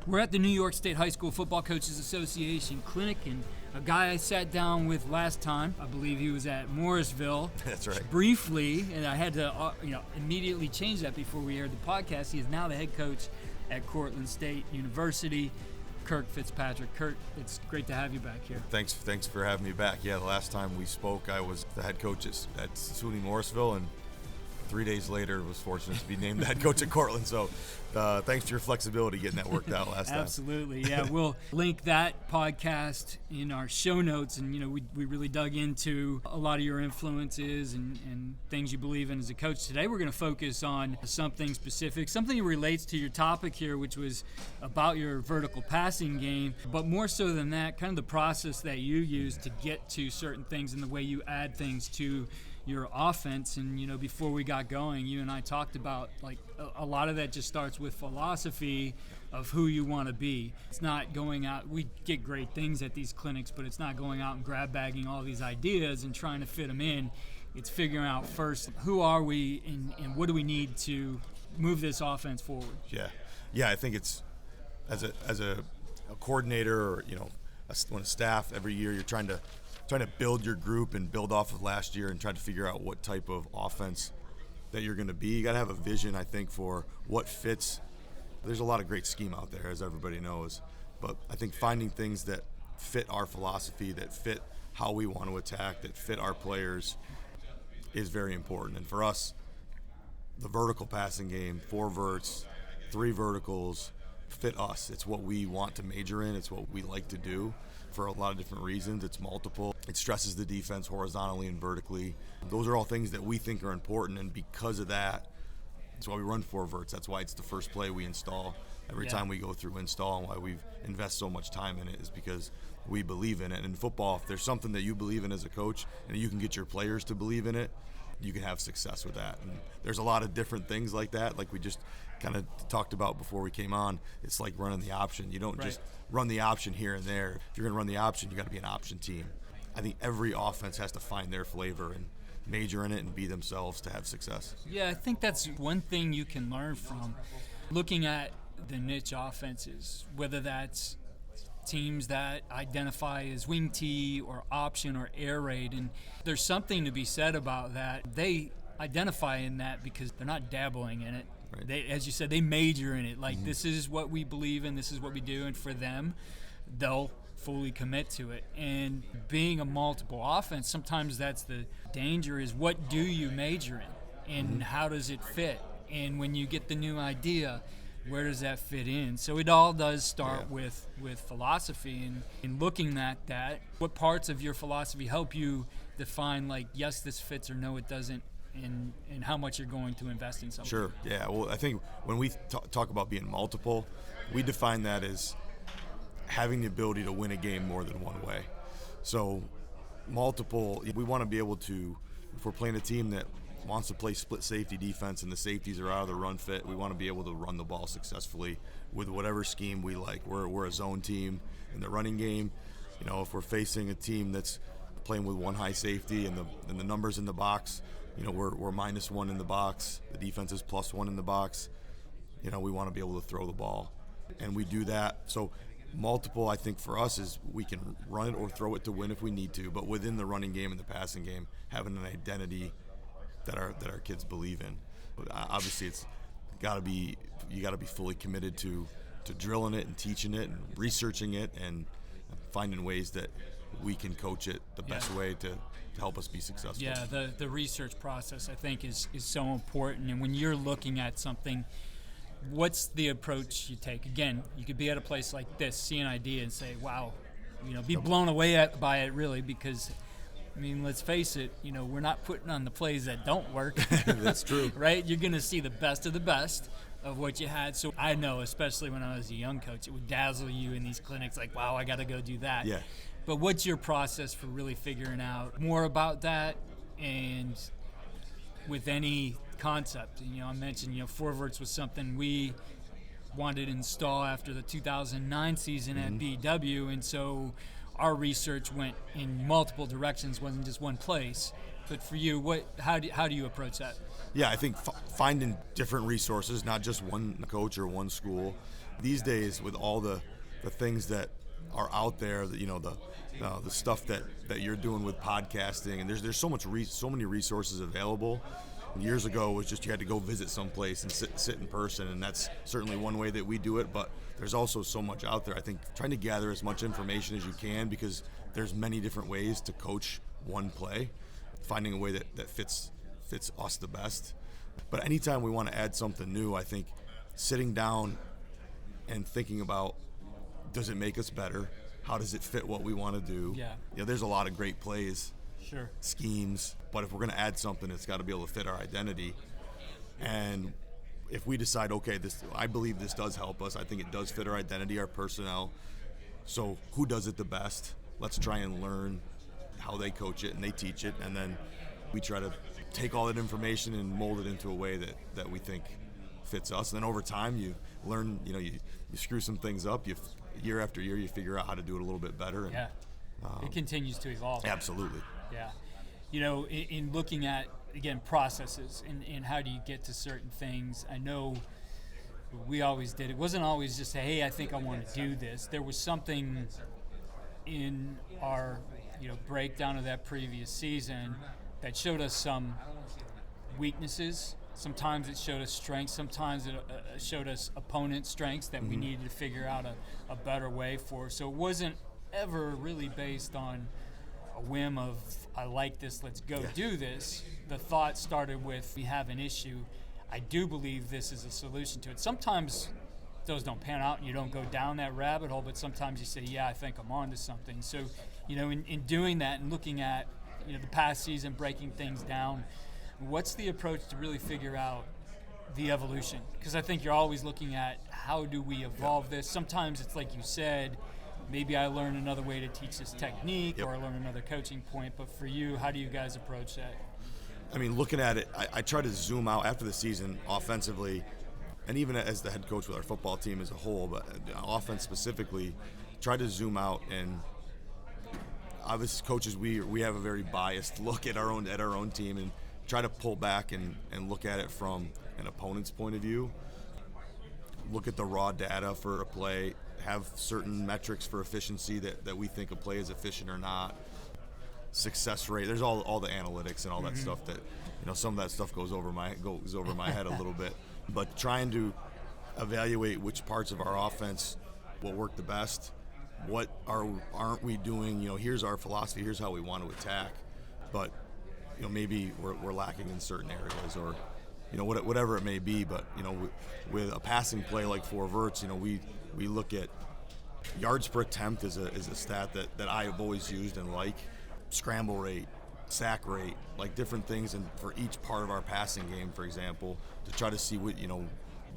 We're at the New York State High School Football Coaches Association clinic, and a guy I sat down with last time, I believe he was at Morrisville. That's right. Briefly, and I had to immediately change that before we aired the podcast. He is now the head coach at Cortland State University, Curt Fitzpatrick. Curt, it's great to have you back here. Thanks for having me back. Yeah, the last time we spoke, I was the head coach at SUNY Morrisville, and 3 days later was fortunate to be named the head coach at Cortland. So thanks to your flexibility getting that worked out last time. Absolutely, yeah. We'll link that podcast in our show notes, and we really dug into a lot of your influences and things you believe in as a coach. Today we're going to focus on something specific, something that relates to your topic here, which was about your vertical passing game, but more so than that, kind of the process that you use to get to certain things and the way you add things to your offense. And before we got going, you and I talked about like a lot of that just starts with philosophy of who you want to be. It's not going out, we get great things at these clinics, but it's not going out and grab bagging all these ideas and trying to fit them in. It's figuring out first, who are we and what do we need to move this offense forward. Yeah, I think it's as a coordinator, or when a staff, every year you're trying to build your group and build off of last year and try to figure out what type of offense that you're going to be. You got to have a vision, I think, for what fits. There's a lot of great scheme out there, as everybody knows, but I think finding things that fit our philosophy, that fit how we want to attack, that fit our players is very important. And for us, the vertical passing game, 4 verts, 3 verticals, fit us. It's what we want to major in. It's what we like to do for a lot of different reasons. It's multiple. It stresses the defense horizontally and vertically. Those are all things that we think are important, and because of that, that's why we run 4 verts. That's why it's the first play we install every time we go through install, and why we invest so much time in it is because we believe in it. And in football, if there's something that you believe in as a coach and you can get your players to believe in it, you can have success with that. And there's a lot of different things like that, like we just kind of talked about before we came on. It's like running the option. You don't just run the option here and there. If you're going to run the option, you got to be an option team. I think every offense has to find their flavor and major in it and be themselves to have success. Yeah, I think that's one thing you can learn from looking at the niche offenses, whether that's teams that identify as wing tee or option or air raid, and there's something to be said about that. They identify in that because they're not dabbling in it. Right. They, as you said, they major in it. Like, this is what we believe in, this is what we do, and for them, they'll fully commit to it. And being a multiple offense, sometimes that's the danger, is what do you major in and how does it fit? And when you get the new idea, where does that fit in? So it all does start with philosophy, and in looking at that, what parts of your philosophy help you define, like, yes, this fits, or no, it doesn't, and how much you're going to invest in something. Sure, yeah. Well, I think when we talk about being multiple, we define that as having the ability to win a game more than one way. So multiple, we want to be able to, if we're playing a team that wants to play split safety defense and the safeties are out of the run fit, we want to be able to run the ball successfully with whatever scheme we like. We're a zone team in the running game. If we're facing a team that's playing with one high safety and the numbers in the box, we're -1 in the box. The defense is +1 in the box. We want to be able to throw the ball, and we do that. So multiple, I think, for us is we can run it or throw it to win if we need to, but within the running game and the passing game, having an identity that our kids believe in. Obviously, you got to be fully committed to drilling it and teaching it and researching it and finding ways that we can coach it the best way to help us be successful. Yeah, the research process, I think, is so important. And when you're looking at something, what's the approach you take? Again, you could be at a place like this, see an idea and say, wow, be blown away by it, really, because let's face it, we're not putting on the plays that don't work. That's true. Right? You're going to see the best of the best of what you had. So I know, especially when I was a young coach, it would dazzle you in these clinics, like, wow, I got to go do that. Yeah. But what's your process for really figuring out more about that, and with any concept? I mentioned, 4 verts was something we wanted to install after the 2009 season at BW, and so our research went in multiple directions, wasn't just one place. But for you, how do you approach that? Yeah, I think finding different resources, not just one coach or one school, these days with all the things that are out there, that the stuff that you're doing with podcasting, and there's so many resources available. Years ago, it was just you had to go visit someplace and sit in person, and that's certainly one way that we do it. But there's also so much out there. I think trying to gather as much information as you can, because there's many different ways to coach one play, finding a way that fits us the best. But anytime we want to add something new, I think sitting down and thinking about, does it make us better? How does it fit what we want to do? Yeah. There's a lot of great plays, sure, schemes, but if we're going to add something, it's got to be able to fit our identity. And if we decide, okay, I believe this does help us, I think it does fit our identity, our personnel, so who does it the best? Let's try and learn how they coach it and they teach it, and then we try to take all that information and mold it into a way that we think fits us. And then over time, you learn, you screw some things up, year after year, you figure out how to do it a little bit better. And, it continues to evolve. Absolutely. Yeah. In looking at, again, processes and how do you get to certain things, I know we always did. It wasn't always just, hey, I think I want to do this. There was something in our, breakdown of that previous season that showed us some weaknesses. Sometimes it showed us strengths. Sometimes it showed us opponent strengths that we needed to figure out a better way for. So it wasn't ever really based on a whim of, I like this, let's go do this. The thought started with, we have an issue. I do believe this is a solution to it. Sometimes those don't pan out and you don't go down that rabbit hole, but sometimes you say, yeah, I think I'm on to something. So, in doing that and looking at, the past season, breaking things down, what's the approach to really figure out the evolution? Because I think you're always looking at, how do we evolve this? Sometimes it's like you said, maybe I learn another way to teach this technique, or I learn another coaching point. But for you, how do you guys approach that? I mean, looking at it, I try to zoom out after the season offensively, and even as the head coach with our football team as a whole, but offense specifically, try to zoom out. And obviously, coaches, we have a very biased look at our own team, and try to pull back and look at it from an opponent's point of view. Look at the raw data for a play, have certain metrics for efficiency that we think a play is efficient or not. Success rate, there's all the analytics and all that stuff that, some of that stuff goes over my head a little bit. But trying to evaluate which parts of our offense will work the best, what aren't we doing, here's our philosophy, here's how we want to attack, but maybe we're lacking in certain areas, or whatever it may be. But with a passing play like 4 verts, we look at yards per attempt is a stat that I have always used and like. Scramble rate, sack rate, like different things, and for each part of our passing game, for example, to try to see what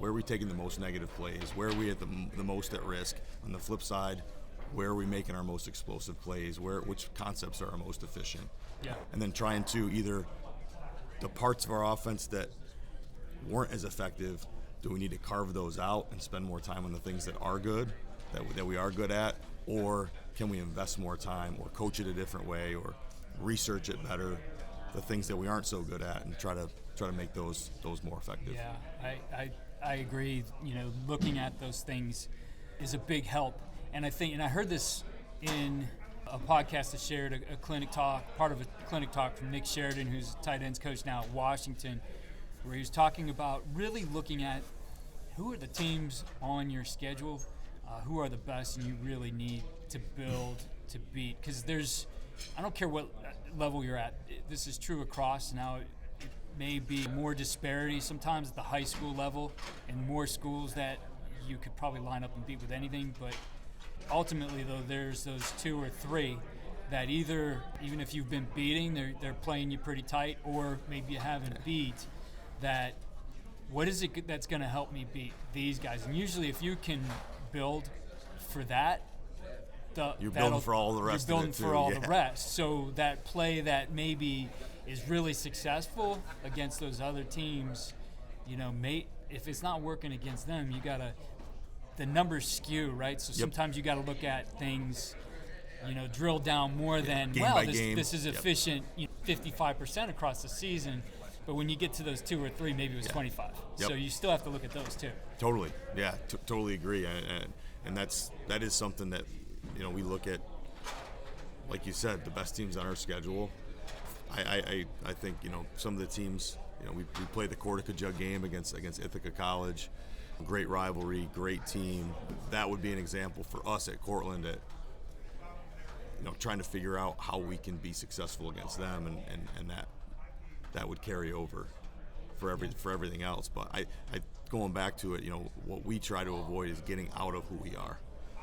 where are we taking the most negative plays, where are we at the most at risk. On the flip side, where are we making our most explosive plays, which concepts are our most efficient. And then trying to either the parts of our offense that weren't as effective, do we need to carve those out and spend more time on the things that are good, that we are good at, or can we invest more time or coach it a different way or research it better, the things that we aren't so good at, and try to make those more effective. Yeah, I agree. Looking at those things is a big help. And I heard this in a podcast that shared a clinic talk, part of a clinic talk from Nick Sheridan, who's a tight ends coach now at Washington, where he was talking about really looking at who are the teams on your schedule, who are the best, and you really need to build to beat. Because I don't care what level you're at, this is true across. Now, it may be more disparity sometimes at the high school level, and more schools that you could probably line up and beat with anything, but ultimately, though, there's those 2 or 3 that either, even if you've been beating, they're playing you pretty tight, or maybe you haven't beat, that what is it that's going to help me beat these guys? And usually if you can build for that, you're building for all the rest of it too. You're building for all the rest. So that play that maybe is really successful against those other teams, if it's not working against them, you got to – the numbers skew, right? So sometimes you got to look at things, drill down more than, game well, by this game. This is efficient 55% across the season. But when you get to those 2 or 3, maybe it was 25. Yep. So you still have to look at those too. Totally, yeah, totally agree, and that is something that we look at. Like you said, the best teams on our schedule. I think some of the teams. We played the Cortaca Jug game against Ithaca College. Great rivalry, great team. That would be an example for us at Cortland at trying to figure out how we can be successful against them, and that would carry over for everything else. But I going back to it, what we try to avoid is getting out of who we are.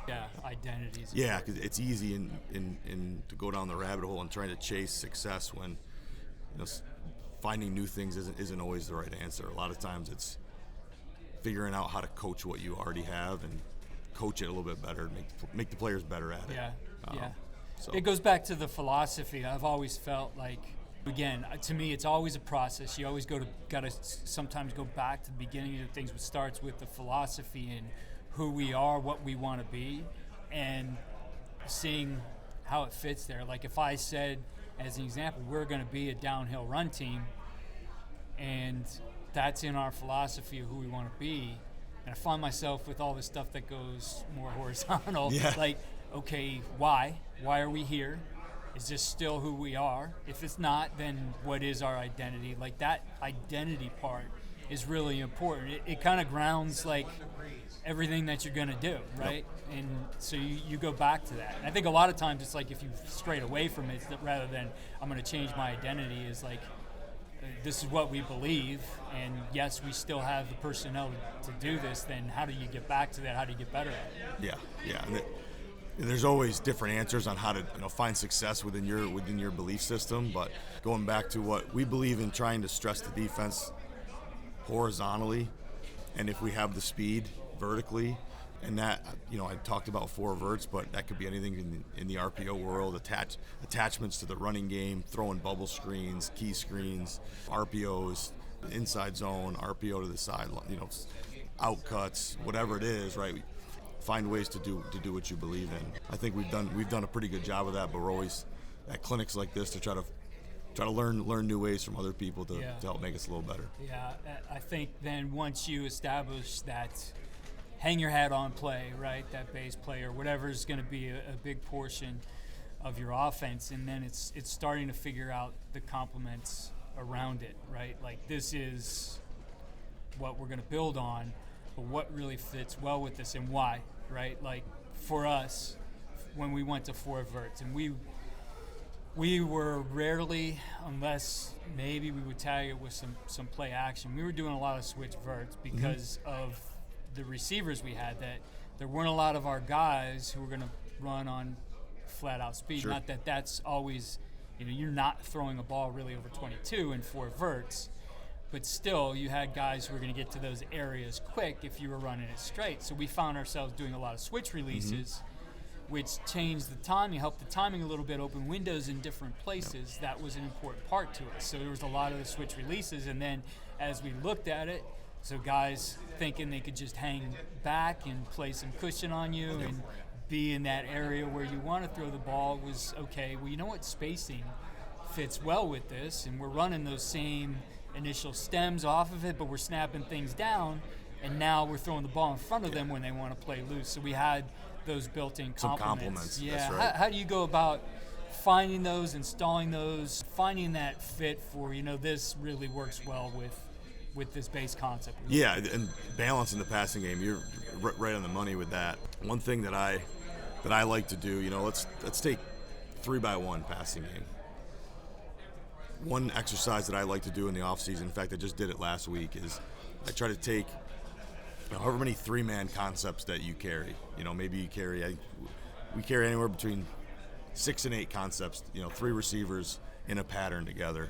Yeah, identities. Yeah, because it's easy in to go down the rabbit hole and trying to chase success when finding new things isn't always the right answer. A lot of times it's figuring out how to coach what you already have and coach it a little bit better, make the players better at it. Yeah. So. It goes back to the philosophy. I've always felt like, again, to me, it's always a process. You always gotta sometimes go back to the beginning of things, which starts with the philosophy and who we are, what we want to be, and seeing how it fits there. Like if I said, as an example, we're going to be a downhill run team, and that's in our philosophy of who we want to be, and I find myself with all this stuff that goes more horizontal, like, okay, why are we here? Is this still who we are? If it's not, then what is our identity? Like that identity part is really important. It kind of grounds like everything that you're going to do, right? Yep. And so you go back to that. And I think a lot of times it's like if you strayed away from it, rather than I'm going to change my identity, is like this is what we believe, and yes, we still have the personnel to do this. Then how do you get back to that? How do you get better at it? Yeah. And there's always different answers on how to find success within your belief system. But going back to what we believe in, trying to stress the defense horizontally, and if we have the speed vertically, and that I talked about 4 verts, but that could be anything in the RPO world. Attachments to the running game, throwing bubble screens, key screens, RPOs, inside zone, RPO to the side, out cuts, whatever it is, right? Find ways to do what you believe in. I think we've done a pretty good job of that, but we're always at clinics like this to try to learn new ways from other people to help make us a little better. Yeah, I think then once you establish that hang your hat on play, right, that base play or whatever is going to be a big portion of your offense, and then it's starting to figure out the complements around it, right? Like this is what we're going to build on, but what really fits well with this and why, right? Like for us, when we went to 4 verts, and we were rarely, unless maybe we would tag it with some play action, we were doing a lot of switch verts because of the receivers we had, that there weren't a lot of our guys who were going to run on flat out speed. Sure. Not that that's always, you're not throwing a ball really over 22 in 4 verts, but still you had guys who were going to get to those areas quick if you were running it straight. So we found ourselves doing a lot of switch releases, which changed the timing, helped the timing a little bit, open windows in different places. That was an important part to us. So there was a lot of the switch releases, and then as we looked at it, so guys thinking they could just hang back and play some cushion on you and be in that area where you want to throw the ball was, okay, well, you know what, spacing fits well with this, and we're running those same initial stems off of it, but we're snapping things down, and now we're throwing the ball in front of them when they want to play loose. So we had those built-in compliments. Yeah. That's right. How do you go about finding those, installing those, finding that fit for, this really works well with this base concept? Yeah, and balancing the passing game. You're right on the money with that. One thing that I like to do, let's take 3x1 passing game. One exercise that I like to do in the off season, in fact, I just did it last week, is I try to take however many 3-man concepts that you carry. Maybe you carry, we carry anywhere between 6 and 8 concepts. 3 receivers in a pattern together,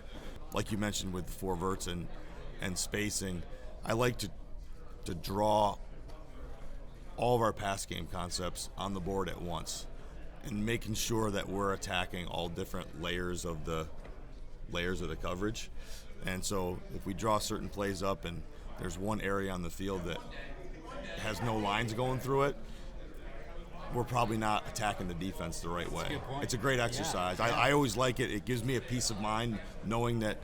like you mentioned with the 4 verts and spacing. I like to draw all of our pass game concepts on the board at once, and making sure that we're attacking all different layers of the coverage. And so if we draw certain plays up and there's one area on the field that has no lines going through it, we're probably not attacking the defense the right way. It's a great exercise. Yeah. I always like it. It gives me a peace of mind knowing that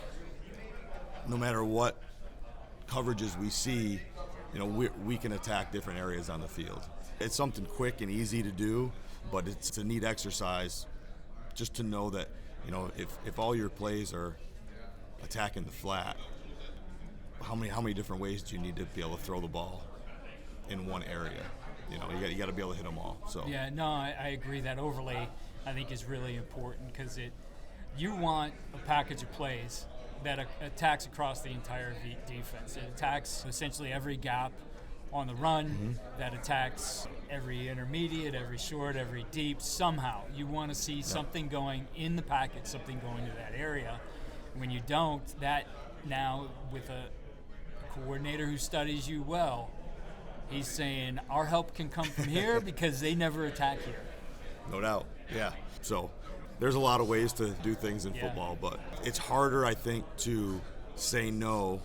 no matter what coverages we see, we can attack different areas on the field. It's something quick and easy to do, but it's a neat exercise just to know that, if all your plays are attacking the flat, how many different ways do you need to be able to throw the ball in one area? You got to be able to hit them all. So yeah, no, I agree. That overlay, I think, is really important because you want a package of plays that attacks across the entire defense. It attacks essentially every gap on the run, that attacks every intermediate, every short, every deep. Somehow you want to see something going in the package, something going to that area. When you don't, that now with a coordinator who studies you well, he's saying our help can come from here because they never attack here. No doubt, yeah. So there's a lot of ways to do things in football, but it's harder, I think, to say no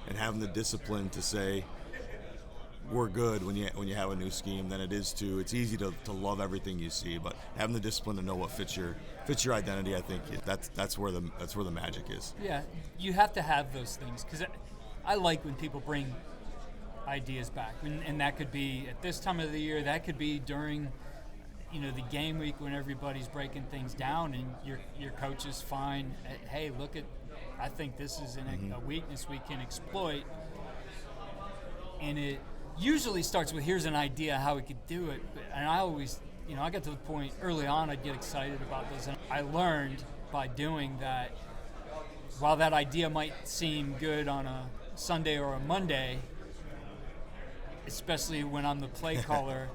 and having the discipline to say we're good when you have a new scheme than it is to. It's easy to love everything you see, but having the discipline to know what fits your identity, I think that's where the magic is. Yeah, you have to have those things because I like when people bring ideas back, and that could be at this time of the year. That could be during the game week when everybody's breaking things down and your coaches find, hey, I think this is a weakness we can exploit, and it usually starts with here's an idea how we could do it. And I always, I got to the point early on I'd get excited about this, and I learned by doing that while that idea might seem good on a Sunday or a Monday, especially when I'm the play caller,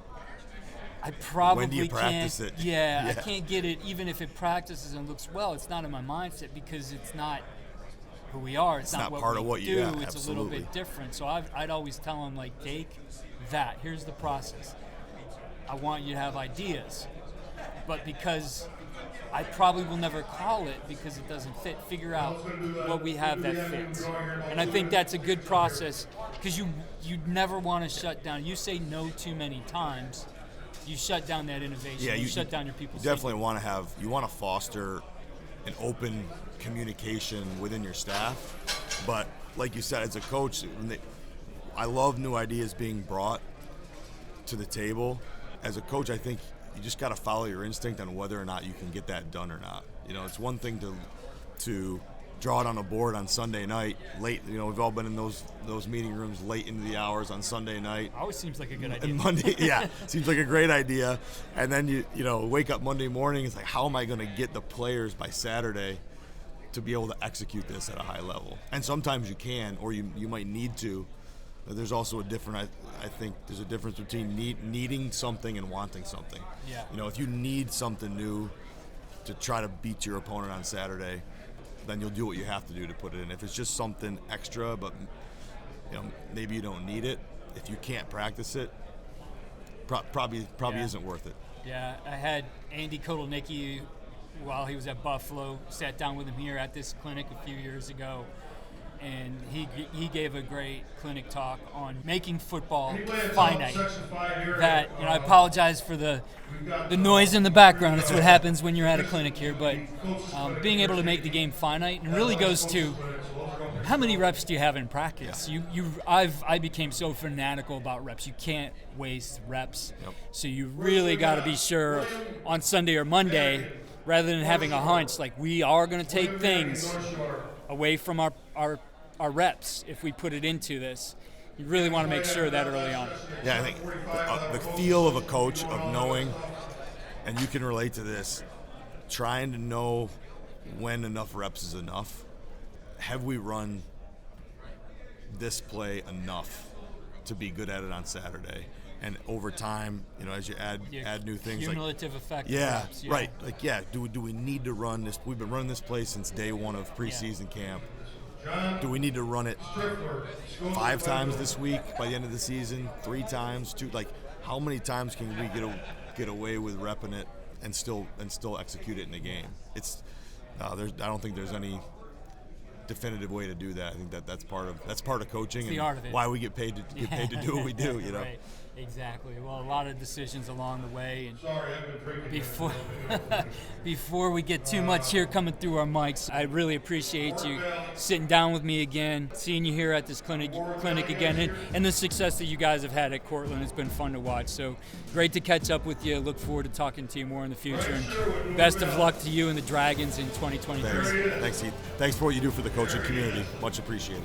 I probably when do you can't. Practice it? Yeah, I can't get it. Even if it practices and looks well, it's not in my mindset because it's not who we are. It's not what part we of what do. you do. It's Absolutely. a little bit different. So I'd always tell them, like, take that. Here's the process. I want you to have ideas, but because I probably will never call it because it doesn't fit, figure out what we have that fits. And I think that's a good process because you never want to shut down. You say no too many times, you shut down that innovation. Yeah, you shut down your people's You definitely want to foster an open communication within your staff. But like you said, as a coach, I love new ideas being brought to the table. As a coach, I think you just got to follow your instinct on whether or not you can get that done or not. It's one thing to draw it on a board on Sunday night late. We've all been in those meeting rooms late into the hours on Sunday night. Always seems like a good idea. And Monday, seems like a great idea. And then you wake up Monday morning. It's like, how am I going to get the players by Saturday to be able to execute this at a high level? And sometimes you can, or you might need to. But there's also I think there's a difference between needing something and wanting something. Yeah. If you need something new to try to beat your opponent on Saturday, then you'll do what you have to do to put it in. If it's just something extra, but maybe you don't need it, if you can't practice it, probably isn't worth it. Yeah, I had Andy Kotelnicki while he was at Buffalo, sat down with him here at this clinic a few years ago, and he gave a great clinic talk on making football finite. That, I apologize for the noise in the background. It's what happens when you're at a clinic here, but being able to make the game finite, and really goes to how many reps do you have in practice? I became so fanatical about reps. You can't waste reps. Yep. So you really got to be sure on Sunday or Monday, rather than having a hunch, like we are going to take things away from our reps if we put it into this. You really want to make sure that early on. Yeah, I think the feel of a coach of knowing, and you can relate to this, trying to know when enough reps is enough. Have we run this play enough to be good at it on Saturday? And over time, as you add new things, cumulative effect. Yeah, perhaps, right. Do we need to run this? We've been running this play since day one of preseason camp. Do we need to run it 5 times this week by the end of the season? 3 times? 2? Like, how many times can we get away with repping it and still execute it in the game? I don't think there's any definitive way to do that. I think that's part of coaching, it's and the art of it. why we get paid to do what we do. You know. Right. Exactly. Well, a lot of decisions along the way, and before we get too much here coming through our mics, I really appreciate you sitting down with me again, seeing you here at this clinic again, and the success that you guys have had at Cortland. It's been fun to watch. So great to catch up with you. Look forward to talking to you more in the future. And best of luck to you and the Dragons in 2023. Thanks, Heath. Thanks for what you do for the coaching community. Much appreciated.